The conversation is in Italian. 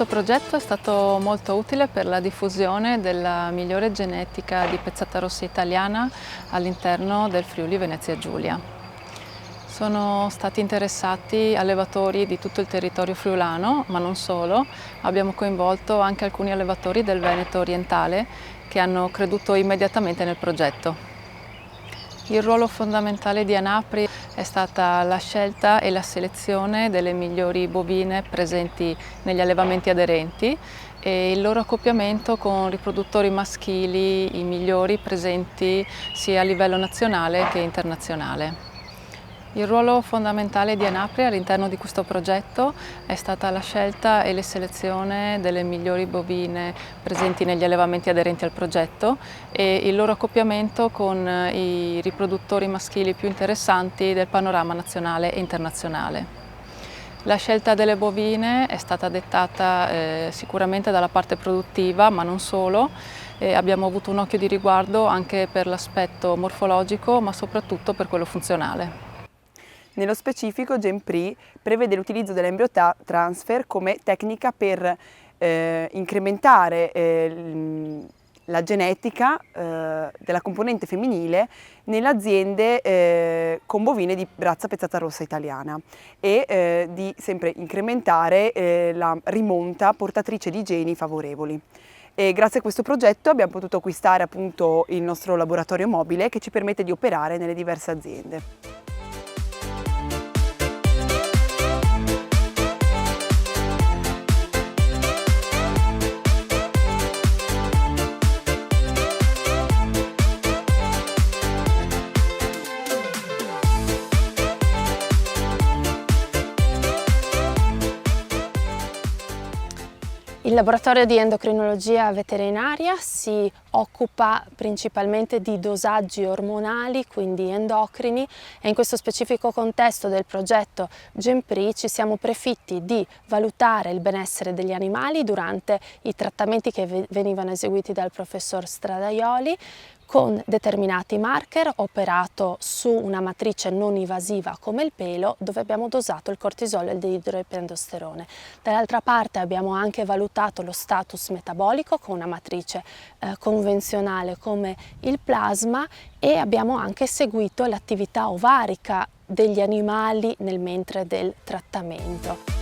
Questo progetto è stato molto utile per la diffusione della migliore genetica di pezzata rossa italiana all'interno del Friuli Venezia Giulia. Sono stati interessati allevatori di tutto il territorio friulano, ma non solo. Abbiamo coinvolto anche alcuni allevatori del Veneto orientale che hanno creduto immediatamente nel progetto. Il ruolo fondamentale di Anapri è stata la scelta e la selezione delle migliori bovine presenti negli allevamenti aderenti e il loro accoppiamento con riproduttori maschili, i migliori presenti sia a livello nazionale che internazionale. Il ruolo fondamentale di Anapri all'interno di questo progetto è stata la scelta e la selezione delle migliori bovine presenti negli allevamenti aderenti al progetto e il loro accoppiamento con i riproduttori maschili più interessanti del panorama nazionale e internazionale. La scelta delle bovine è stata dettata sicuramente dalla parte produttiva, ma non solo. Abbiamo avuto un occhio di riguardo anche per l'aspetto morfologico, ma soprattutto per quello funzionale. Nello specifico GenPri prevede l'utilizzo dell'embryo transfer come tecnica per incrementare la genetica della componente femminile nelle aziende con bovine di razza pezzata rossa italiana e di sempre incrementare la rimonta portatrice di geni favorevoli. E grazie a questo progetto abbiamo potuto acquistare appunto il nostro laboratorio mobile che ci permette di operare nelle diverse aziende. Il laboratorio di endocrinologia veterinaria si occupa principalmente di dosaggi ormonali, quindi endocrini, e in questo specifico contesto del progetto GenPri ci siamo prefitti di valutare il benessere degli animali durante i trattamenti che venivano eseguiti dal professor Stradaioli con determinati marker, operato su una matrice non invasiva come il pelo, dove abbiamo dosato il cortisolo e il dihidroepiandrosterone. Dall'altra parte abbiamo anche valutato lo status metabolico con una matrice convenzionale come il plasma e abbiamo anche seguito l'attività ovarica degli animali nel mentre del trattamento.